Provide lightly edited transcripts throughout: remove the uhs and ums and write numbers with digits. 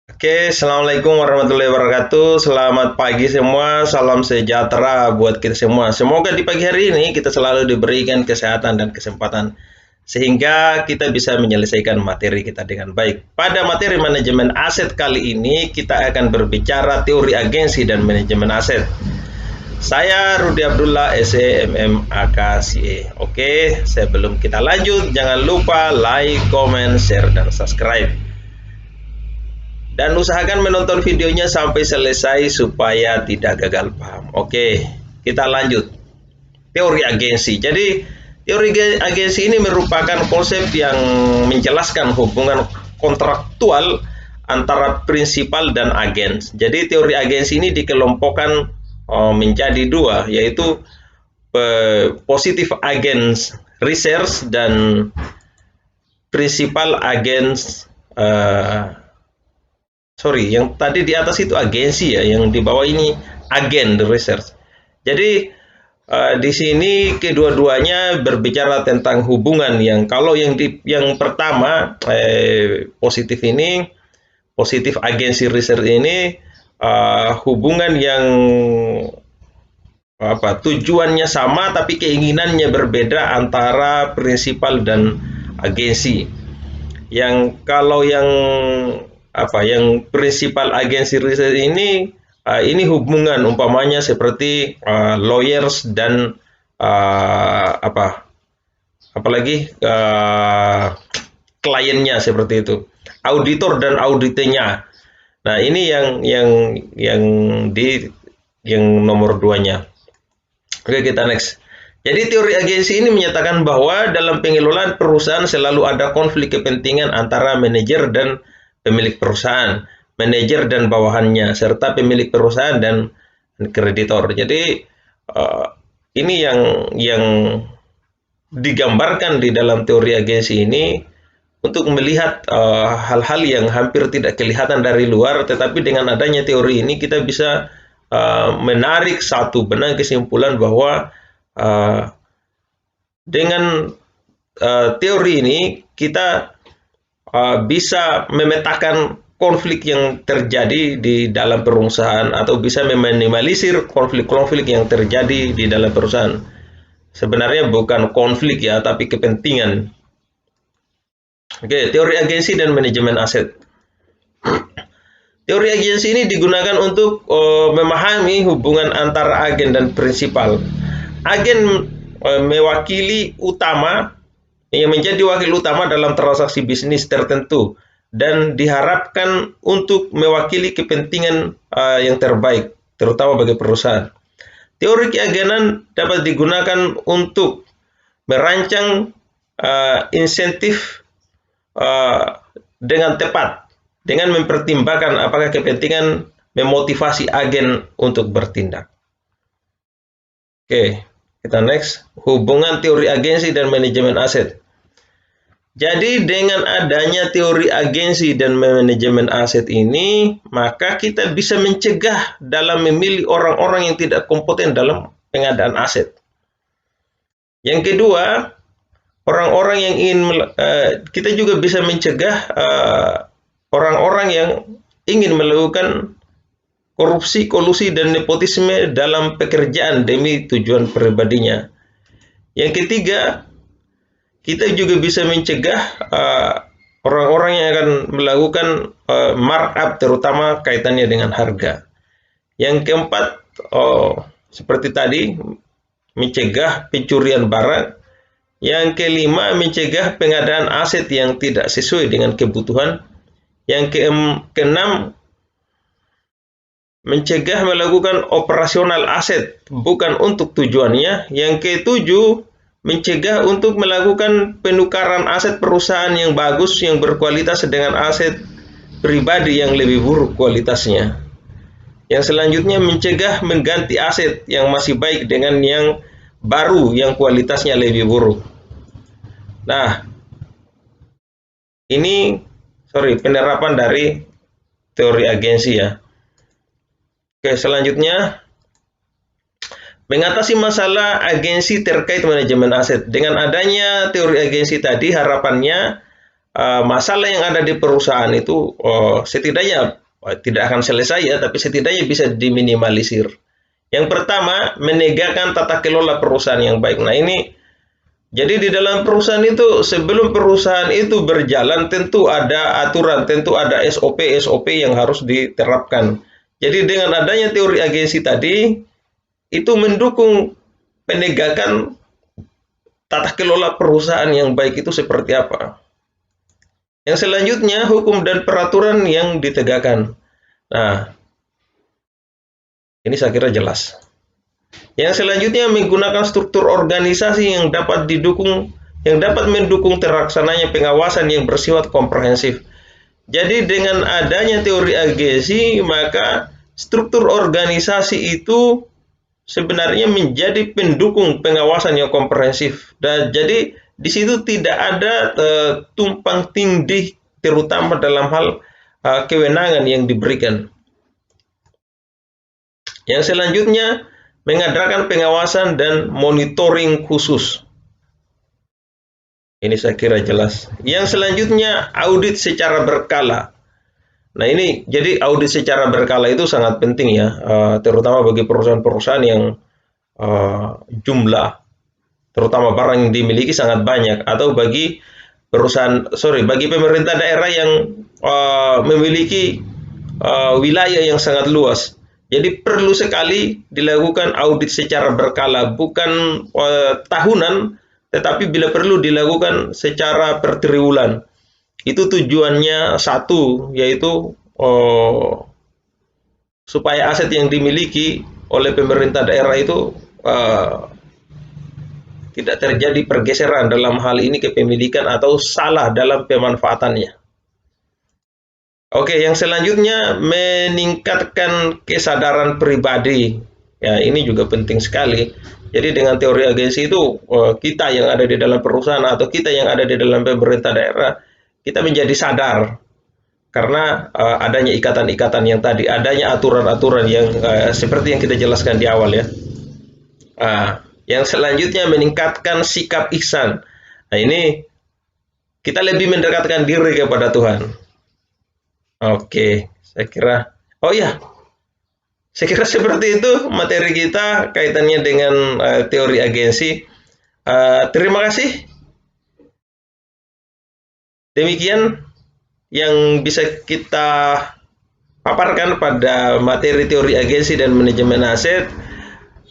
Oke, Assalamualaikum warahmatullahi wabarakatuh. Selamat pagi semua, salam sejahtera buat kita semua. Semoga di pagi hari ini kita selalu diberikan kesehatan dan kesempatan sehingga kita bisa menyelesaikan materi kita dengan baik. Pada materi manajemen aset kali ini kita akan berbicara teori agensi dan manajemen aset. Saya Rudi Abdullah, SEMM AKCE. Oke, sebelum kita lanjut, jangan lupa like, comment, share, dan subscribe. Dan usahakan menonton videonya sampai selesai supaya tidak gagal paham. Oke, kita lanjut. Teori agensi. Jadi, teori agensi ini merupakan konsep yang menjelaskan hubungan kontraktual antara prinsipal dan agen. Jadi, teori agensi ini dikelompokkan menjadi dua, yaitu positif agens research dan prinsipal agens yang tadi di atas itu agensi ya, yang di bawah ini agen the research. Jadi di sini kedua-duanya berbicara tentang hubungan yang kalau yang pertama positif agensi research ini hubungan yang tujuannya sama tapi keinginannya berbeda antara prinsipal dan agensi. Yang kalau yang prinsipal agensi riset ini hubungan umpamanya seperti lawyers dan apalagi kliennya seperti itu, auditor dan auditnya. Nah, ini yang nomor duanya. Oke, kita next. Jadi teori agensi ini menyatakan bahwa dalam pengelolaan perusahaan selalu ada konflik kepentingan antara manajer dan pemilik perusahaan, manajer dan bawahannya, serta pemilik perusahaan dan kreditor. Jadi ini yang digambarkan di dalam teori agensi ini untuk melihat hal-hal yang hampir tidak kelihatan dari luar, tetapi dengan adanya teori ini kita bisa menarik satu benang kesimpulan bahwa dengan teori ini kita bisa memetakan konflik yang terjadi di dalam perusahaan atau bisa meminimalisir konflik-konflik yang terjadi di dalam perusahaan. Sebenarnya bukan konflik ya, tapi kepentingan. Oke, teori agensi dan manajemen aset. Teori agensi ini digunakan untuk memahami hubungan antara agen dan prinsipal. Agen mewakili utama yang menjadi wakil utama dalam transaksi bisnis tertentu dan diharapkan untuk mewakili kepentingan yang terbaik, terutama bagi perusahaan. Teori keagenan dapat digunakan untuk merancang insentif dengan tepat, dengan mempertimbangkan apakah kepentingan memotivasi agen untuk bertindak. Oke, kita next. Hubungan teori agensi dan manajemen aset. Jadi dengan adanya teori agensi dan manajemen aset ini, maka kita bisa mencegah dalam memilih orang-orang yang tidak kompeten dalam pengadaan aset. Yang kedua, orang-orang yang kita juga bisa mencegah orang-orang yang ingin melakukan korupsi, kolusi, dan nepotisme dalam pekerjaan demi tujuan pribadinya. Yang ketiga, kita juga bisa mencegah orang-orang yang akan melakukan markup, terutama kaitannya dengan harga. Yang keempat, seperti tadi, mencegah pencurian barang. Yang kelima, mencegah pengadaan aset yang tidak sesuai dengan kebutuhan. Yang keenam, mencegah melakukan operasional aset bukan untuk tujuannya. Yang ketujuh, mencegah untuk melakukan penukaran aset perusahaan yang bagus, yang berkualitas dengan aset pribadi yang lebih buruk kualitasnya. Yang selanjutnya, mencegah mengganti aset yang masih baik dengan yang baru yang kualitasnya lebih buruk. Nah, ini penerapan dari teori agensi ya. Oke, selanjutnya, mengatasi masalah agensi terkait manajemen aset. Dengan adanya teori agensi tadi, harapannya masalah yang ada di perusahaan itu setidaknya tidak akan selesai ya, tapi setidaknya bisa diminimalisir. Yang pertama, menegakkan tata kelola perusahaan yang baik. Nah, ini jadi di dalam perusahaan itu sebelum perusahaan itu berjalan tentu ada aturan, tentu ada SOP-SOP yang harus diterapkan. Jadi dengan adanya teori agensi tadi itu mendukung penegakan tata kelola perusahaan yang baik itu seperti apa. Yang selanjutnya hukum dan peraturan yang ditegakkan. Nah, ini saya kira jelas. Yang selanjutnya menggunakan struktur organisasi yang dapat mendukung terlaksananya pengawasan yang bersifat komprehensif. Jadi dengan adanya teori agensi, maka struktur organisasi itu sebenarnya menjadi pendukung pengawasan yang komprehensif. Dan jadi di situ tidak ada tumpang tindih, terutama dalam hal kewenangan yang diberikan. Yang selanjutnya mengadakan pengawasan dan monitoring khusus. Ini saya kira jelas. Yang selanjutnya audit secara berkala. Nah ini jadi audit secara berkala itu sangat penting ya, terutama bagi perusahaan-perusahaan yang jumlah, terutama barang yang dimiliki sangat banyak, atau bagi bagi pemerintah daerah yang memiliki wilayah yang sangat luas. Jadi perlu sekali dilakukan audit secara berkala, bukan tahunan, tetapi bila perlu dilakukan secara per triwulan. Itu tujuannya satu, yaitu supaya aset yang dimiliki oleh pemerintah daerah itu tidak terjadi pergeseran dalam hal ini kepemilikan atau salah dalam pemanfaatannya. Oke, yang selanjutnya meningkatkan kesadaran pribadi. Ya, ini juga penting sekali. Jadi dengan teori agensi itu kita yang ada di dalam perusahaan atau kita yang ada di dalam pemerintah daerah, kita menjadi sadar karena adanya ikatan-ikatan yang tadi, adanya aturan-aturan yang seperti yang kita jelaskan di awal ya. Yang selanjutnya meningkatkan sikap ihsan. Nah, ini kita lebih mendekatkan diri kepada Tuhan. Oke, saya kira. Oh ya, saya kira seperti itu materi kita kaitannya dengan teori agensi. Terima kasih. Demikian yang bisa kita paparkan pada materi teori agensi dan manajemen aset.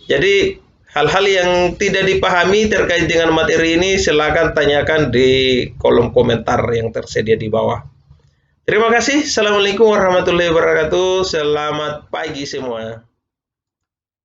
Jadi hal-hal yang tidak dipahami terkait dengan materi ini silakan tanyakan di kolom komentar yang tersedia di bawah. Terima kasih. Assalamualaikum warahmatullahi wabarakatuh. Selamat pagi semua.